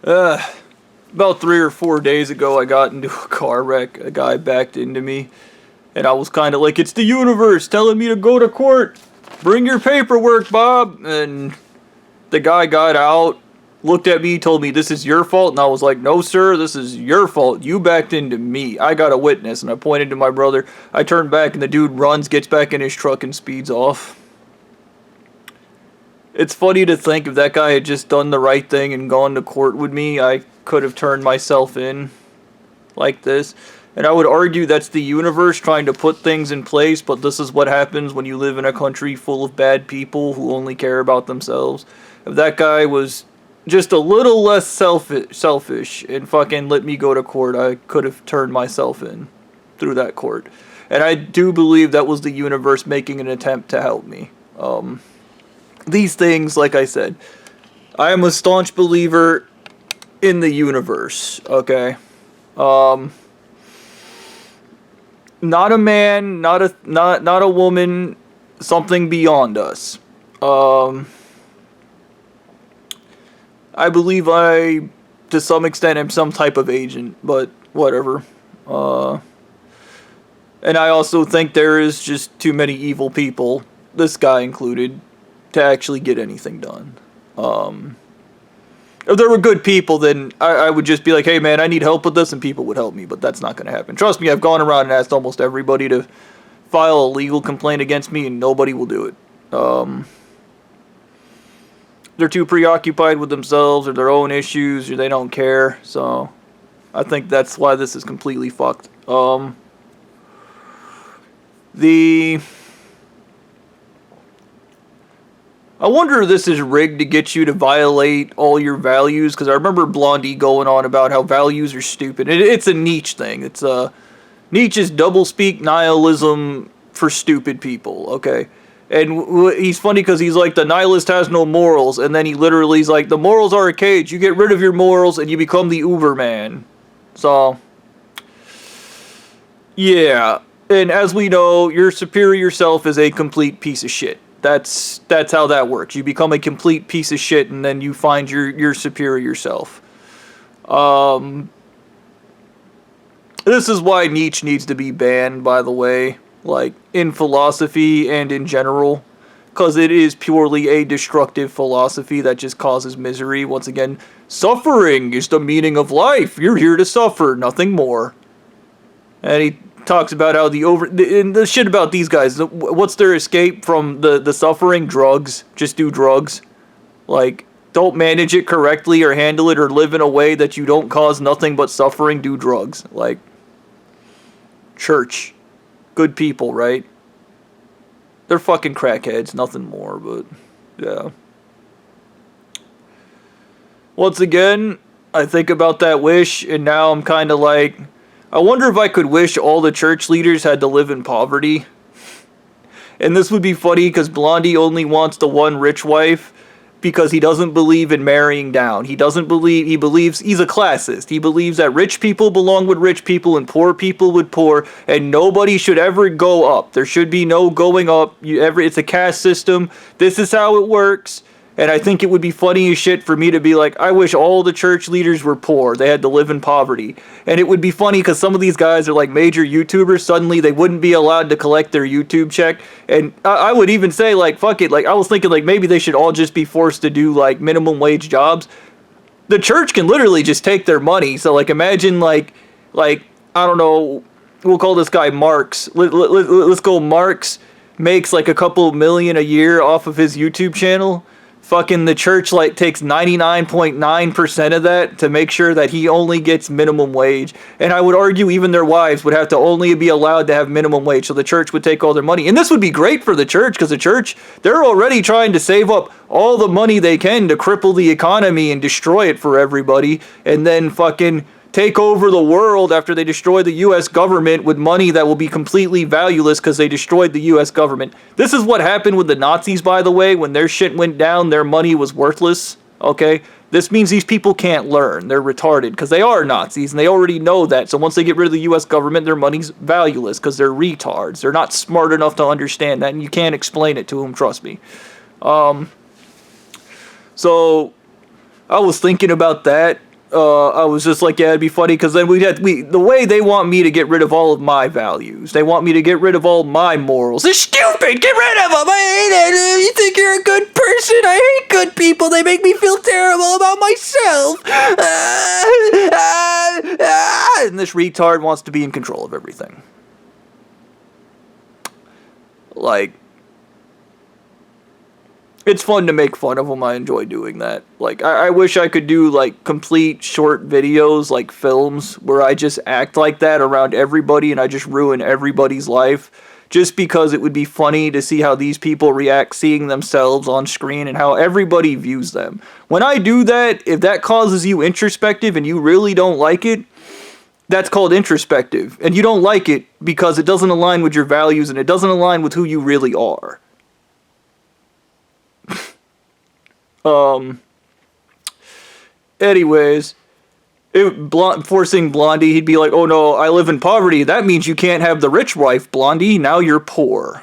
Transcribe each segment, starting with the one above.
Uh, about 3 or 4 days ago, I got into a car wreck. A guy backed into me, and I was kind of like, it's the universe telling me to go to court. Bring your paperwork, Bob. And the guy got out, looked at me, told me, this is your fault. And I was like, no, sir, this is your fault. You backed into me. I got a witness. And I pointed to my brother. I turned back, and the dude runs, gets back in his truck, and speeds off. It's funny to think if that guy had just done the right thing and gone to court with me, I could have turned myself in like this. And I would argue that's the universe trying to put things in place, but this is what happens when you live in a country full of bad people who only care about themselves. If that guy was just a little less selfish and fucking let me go to court, I could have turned myself in through that court. And I do believe that was the universe making an attempt to help me. These things, like I said, I am a staunch believer in the universe, okay? Not a man, not a woman, something beyond us. I believe I, to some extent, am some type of agent, but whatever. And I also think there is just too many evil people, this guy included, to actually get anything done. If there were good people, then I would just be like, hey man, I need help with this, and people would help me, but that's not going to happen. Trust me, I've gone around and asked almost everybody to file a legal complaint against me, and nobody will do it. They're too preoccupied with themselves or their own issues, or they don't care, so I think that's why this is completely fucked. I wonder if this is rigged to get you to violate all your values, because I remember Blondie going on about how values are stupid. It's a Nietzsche thing. It's Nietzsche's doublespeak nihilism for stupid people, okay? And he's funny because he's like, the nihilist has no morals, and then he literally is like, the morals are a cage. You get rid of your morals and you become the Uberman. So, yeah. And as we know, your superior self is a complete piece of shit. That's how that works. You become a complete piece of shit, and then you find your superior self. This is why Nietzsche needs to be banned, by the way, like in philosophy and in general, because it is purely a destructive philosophy that just causes misery. Once again, suffering is the meaning of life. You're here to suffer, nothing more. And he talks about how the shit about these guys, what's their escape from the suffering? Drugs. Just do drugs. Like, don't manage it correctly or handle it or live in a way that you don't cause nothing but suffering. Do drugs. Like, church. Good people, right? They're fucking crackheads, nothing more, but yeah. Once again, I think about that wish, and now I'm kind of like, I wonder if I could wish all the church leaders had to live in poverty. And this would be funny because Blondie only wants the one rich wife because he doesn't believe in marrying down. He believes he's a classist. He believes that rich people belong with rich people and poor people with poor, and nobody should ever go up. There should be no going up. It's a caste system. This is how it works. And I think it would be funny as shit for me to be like, I wish all the church leaders were poor. They had to live in poverty. And it would be funny because some of these guys are like major YouTubers. Suddenly they wouldn't be allowed to collect their YouTube check. And I would even say like, fuck it. Like I was thinking like maybe they should all just be forced to do like minimum wage jobs. The church can literally just take their money. So like imagine like I don't know, we'll call this guy Marx. Let's go Marx makes like a couple million a year off of his YouTube channel. Fucking the church like takes 99.9% of that to make sure that he only gets minimum wage. And I would argue even their wives would have to only be allowed to have minimum wage, so the church would take all their money. And this would be great for the church, because the church, they're already trying to save up all the money they can to cripple the economy and destroy it for everybody, and then fucking take over the world after they destroy the U.S. government with money that will be completely valueless because they destroyed the U.S. government. This is what happened with the Nazis, by the way. When their shit went down, their money was worthless, okay? This means these people can't learn. They're retarded because they are Nazis, and they already know that. So once they get rid of the U.S. government, their money's valueless because they're retards. They're not smart enough to understand that, and you can't explain it to them, trust me. So I was thinking about that. I was just like, yeah, it'd be funny because then the way they want me to get rid of all of my values. They want me to get rid of all my morals. They're stupid. Get rid of them. I hate it. You think you're a good person? I hate good people. They make me feel terrible about myself. And this retard wants to be in control of everything. Like, it's fun to make fun of them. I enjoy doing that. Like, I wish I could do, like, complete short videos, like films, where I just act like that around everybody and I just ruin everybody's life. Just because it would be funny to see how these people react seeing themselves on screen and how everybody views them. When I do that, if that causes you introspective and you really don't like it, that's called introspective. And you don't like it because it doesn't align with your values and it doesn't align with who you really are. Anyways, forcing Blondie, he'd be like, oh no, I live in poverty. That means you can't have the rich wife, Blondie. Now you're poor.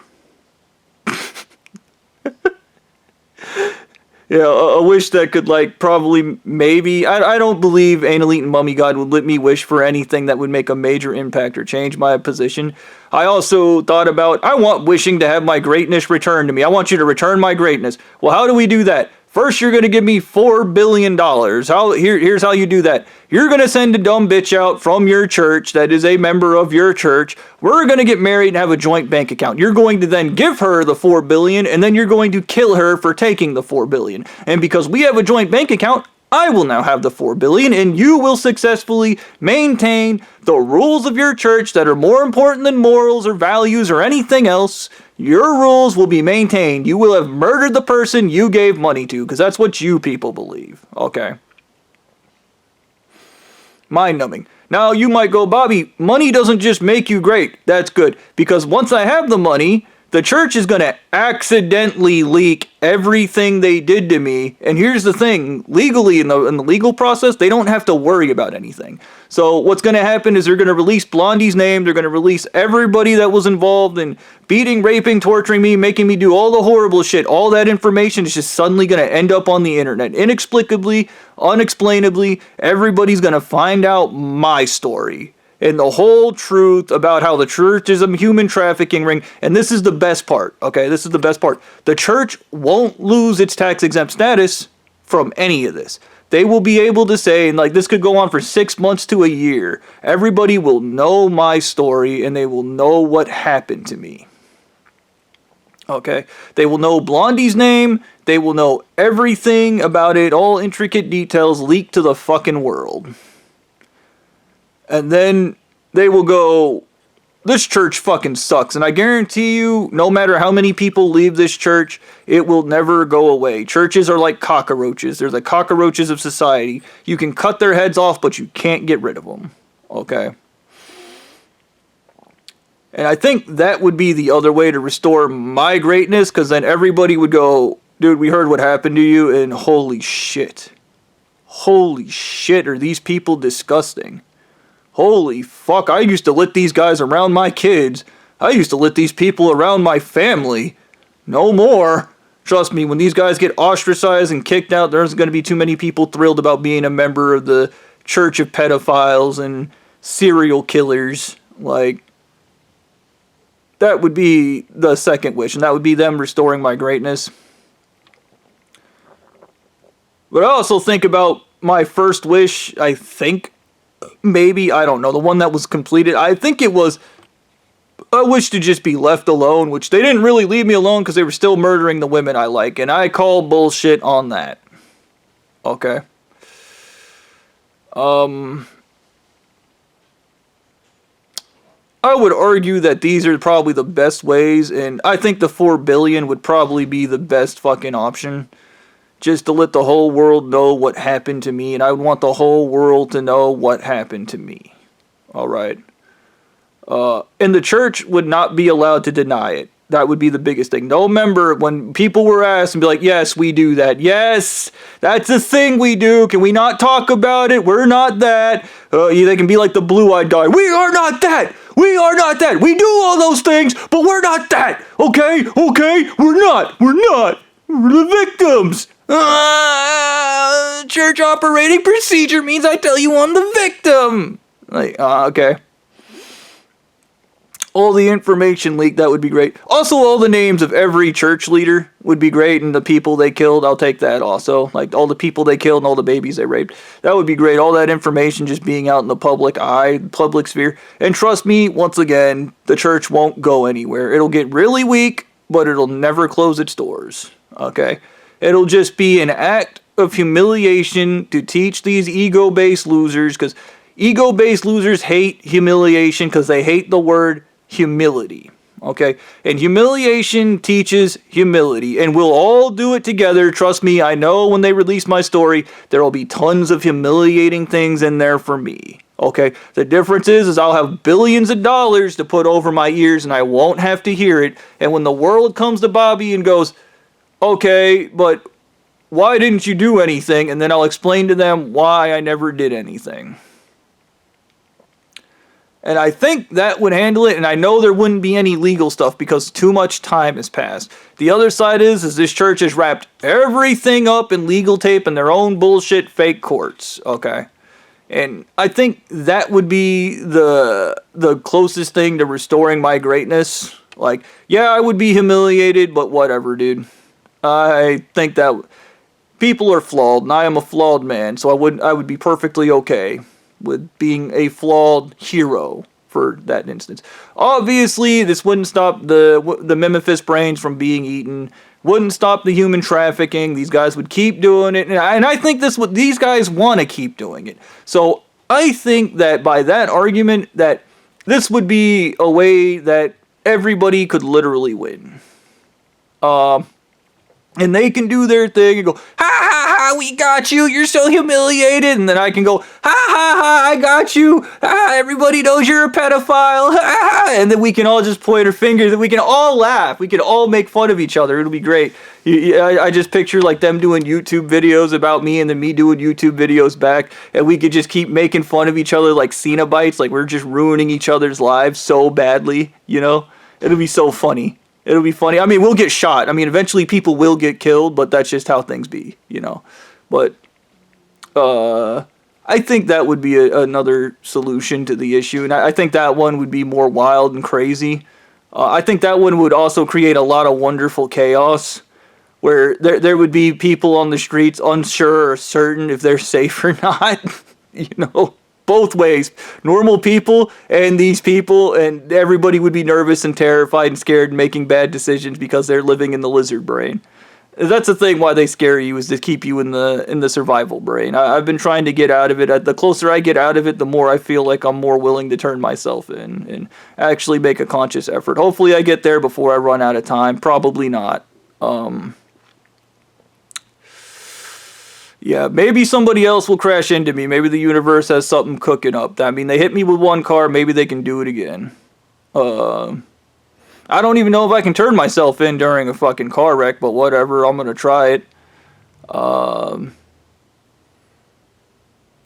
Yeah, a wish that could, like, probably, maybe, I don't believe Anal Eating Mummy God would let me wish for anything that would make a major impact or change my position. I also thought about, I want wishing to have my greatness returned to me. I want you to return my greatness. Well, how do we do that? First, you're going to give me $4 billion. Here's how you do that. You're going to send a dumb bitch out from your church that is a member of your church. We're going to get married and have a joint bank account. You're going to then give her the $4 billion, and then you're going to kill her for taking the $4 billion. And because we have a joint bank account, I will now have the $4 billion, and you will successfully maintain the rules of your church that are more important than morals or values or anything else. Your rules will be maintained. You will have murdered the person you gave money to, because that's what you people believe. Okay. Mind-numbing. Now, you might go, Bobby, money doesn't just make you great. That's good. Because once I have the money, the church is going to accidentally leak everything they did to me. And here's the thing. Legally, in the legal process, they don't have to worry about anything. So what's going to happen is they're going to release Blondie's name. They're going to release everybody that was involved in beating, raping, torturing me, making me do all the horrible shit. All that information is just suddenly going to end up on the internet. Inexplicably, unexplainably, everybody's going to find out my story. And the whole truth about how the church is a human trafficking ring. And this is the best part, okay? This is the best part. The church won't lose its tax-exempt status from any of this. They will be able to say, and like this could go on for 6 months to a year, everybody will know my story and they will know what happened to me. Okay? They will know Blondie's name. They will know everything about it, all intricate details leaked to the fucking world. And then they will go, this church fucking sucks. And I guarantee you, no matter how many people leave this church, it will never go away. Churches are like cockroaches. They're the cockroaches of society. You can cut their heads off, but you can't get rid of them. Okay? And I think that would be the other way to restore my greatness, because then everybody would go, dude, we heard what happened to you, and holy shit. Holy shit, are these people disgusting. Holy fuck, I used to let these guys around my kids. I used to let these people around my family. No more. Trust me, when these guys get ostracized and kicked out, there's going to be too many people thrilled about being a member of the Church of Pedophiles and Serial Killers. Like, that would be the second wish, and that would be them restoring my greatness. But I also think about my first wish, I think, maybe, I don't know, the one that was completed. I think it was a wish to just be left alone, which they didn't really leave me alone because they were still murdering the women I like, and I call bullshit on that. Okay. I would argue that these are probably the best ways, and I think the $4 billion would probably be the best fucking option. Just to let the whole world know what happened to me, and I would want the whole world to know what happened to me. Alright. And the church would not be allowed to deny it. That would be the biggest thing. No member, when people were asked, and be like, yes, we do that. Yes, that's a thing we do. Can we not talk about it? We're not that. They can be like the blue-eyed guy. We are not that. We are not that. We do all those things, but we're not that. Okay? Okay? We're not. We're not. We're the victims. Church operating procedure means I tell you I'm the victim. Like, okay. All the information leaked, that would be great. Also, all the names of every church leader would be great, and the people they killed, I'll take that also. Like, all the people they killed and all the babies they raped. That would be great. All that information just being out in the public eye, public sphere. And trust me, once again, the church won't go anywhere. It'll get really weak, but it'll never close its doors. Okay? It'll just be an act of humiliation to teach these ego-based losers, because ego-based losers hate humiliation because they hate the word humility. Okay? And humiliation teaches humility. And we'll all do it together. Trust me, I know when they release my story, there will be tons of humiliating things in there for me. Okay? The difference is I'll have billions of dollars to put over my ears and I won't have to hear it. And when the world comes to Bobby and goes, okay, but why didn't you do anything? And then I'll explain to them why I never did anything. And I think that would handle it, and I know there wouldn't be any legal stuff because too much time has passed. The other side is this church has wrapped everything up in legal tape and their own bullshit fake courts, okay? And I think that would be the closest thing to restoring my greatness. Like, yeah, I would be humiliated, but whatever, dude. I think that people are flawed, and I am a flawed man, so I would be perfectly okay with being a flawed hero for that instance. Obviously, this wouldn't stop the Memphis brains from being eaten. Wouldn't stop the human trafficking. These guys would keep doing it, and I think these guys want to keep doing it. So I think that by that argument, that this would be a way that everybody could literally win. And they can do their thing and go, ha ha ha, we got you, you're so humiliated. And then I can go, ha ha ha, I got you. Ha, everybody knows you're a pedophile. Ha ha. And then we can all just point our fingers and we can all laugh. We can all make fun of each other. It'll be great. I just picture like them doing YouTube videos about me and then me doing YouTube videos back. And we could just keep making fun of each other like Cenobites. Like we're just ruining each other's lives so badly, you know? It'll be so funny. It'll be funny. I mean, we'll get shot. I mean, eventually people will get killed, but that's just how things be, you know. But I think that would be another solution to the issue. And I think that one would be more wild and crazy. I think that one would also create a lot of wonderful chaos where there would be people on the streets unsure or certain if they're safe or not, you know. Both ways, normal people and these people, and everybody would be nervous and terrified and scared and making bad decisions because they're living in the lizard brain. That's the thing why they scare you, is to keep you in the survival brain. I've been trying to get out of it. The closer I get out of it, the more I feel like I'm more willing to turn myself in and actually make a conscious effort. Hopefully I get there before I run out of time. Probably not. Yeah, maybe somebody else will crash into me. Maybe the universe has something cooking up. I mean, they hit me with one car. Maybe they can do it again. I don't even know if I can turn myself in during a fucking car wreck, but whatever. I'm going to try it.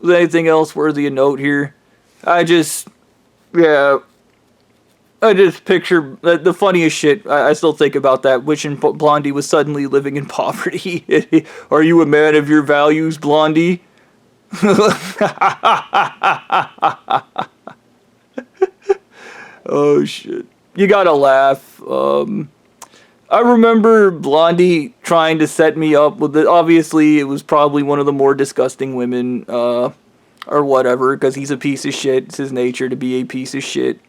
Is there anything else worthy of note here? I just picture the funniest shit. I still think about that, wishing Blondie was suddenly living in poverty. Are you a man of your values, Blondie? Oh, shit. You gotta laugh. I remember Blondie trying to set me up with it. Obviously, it was probably one of the more disgusting women, or whatever, because he's a piece of shit. It's his nature to be a piece of shit.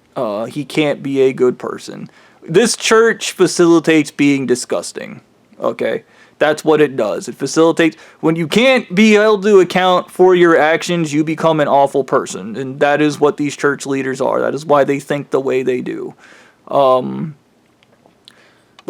He can't be a good person. This church facilitates being disgusting. Okay? That's what it does. It facilitates... When you can't be able to account for your actions, you become an awful person. And that is what these church leaders are. That is why they think the way they do. But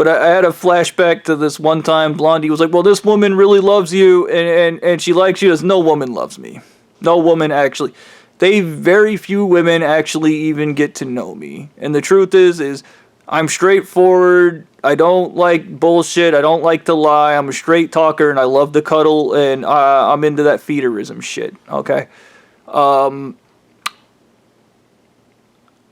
I had a flashback to this one time. Blondie was like, well, this woman really loves you, and she likes you. As no woman loves me. No woman actually... Very few women actually even get to know me. And the truth is I'm straightforward. I don't like bullshit. I don't like to lie. I'm a straight talker and I love to cuddle, and I'm into that feederism shit. Okay?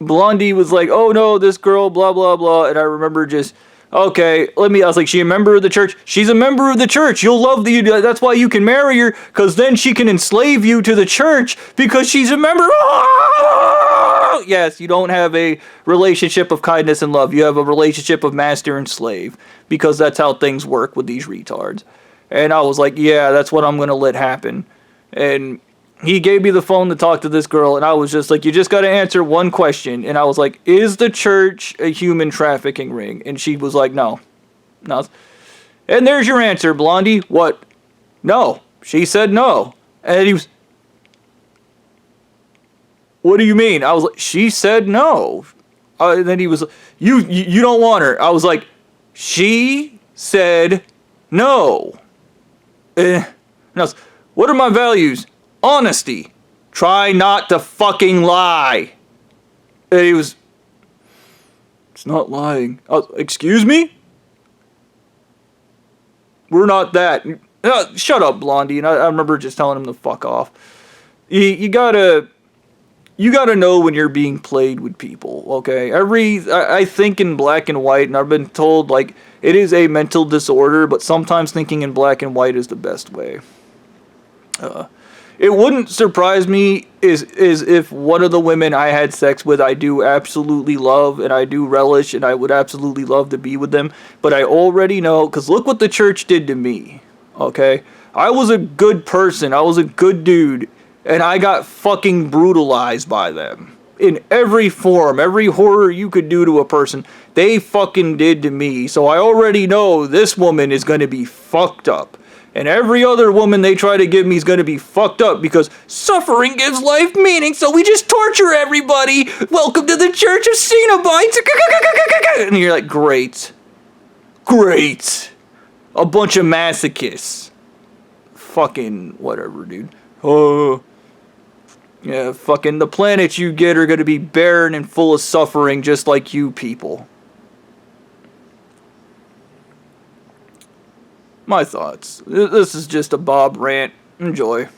Blondie was like, oh no, this girl, blah, blah, blah. And I remember just, Okay, I was like, she a member of the church? She's a member of the church. You'll love that's why you can marry her, because then she can enslave you to the church, because she's a member. Yes, you don't have a relationship of kindness and love. You have a relationship of master and slave, because that's how things work with these retards. And I was like, yeah, that's what I'm going to let happen. And he gave me the phone to talk to this girl, and I was just like, you just got to answer one question. And I was like, is the church a human trafficking ring? And she was like, no. No. And there's your answer, Blondie. What? No. She said no. And he was, what do you mean? I was like, she said no. And then he was, you don't want her. I was like, she said no. And I was, what are my values? Honesty. Try not to fucking lie. And he was, it's not lying. I was, excuse me? We're not that. Shut up, Blondie. And I remember just telling him to fuck off. You gotta know when you're being played with people, okay? I think in black and white, and I've been told, like, it is a mental disorder, but sometimes thinking in black and white is the best way. It wouldn't surprise me is if one of the women I had sex with I do absolutely love and I do relish and I would absolutely love to be with them. But I already know, because look what the church did to me, okay? I was a good person. I was a good dude. And I got fucking brutalized by them. In every form, every horror you could do to a person, they fucking did to me. So I already know this woman is going to be fucked up. And every other woman they try to give me is going to be fucked up because suffering gives life meaning, so we just torture everybody. Welcome to the Church of Cenobites. And you're like, great. Great. A bunch of masochists. Fucking whatever, dude. Oh. Yeah, fucking the planets you get are going to be barren and full of suffering just like you people. My thoughts. This is just a Bob rant. Enjoy.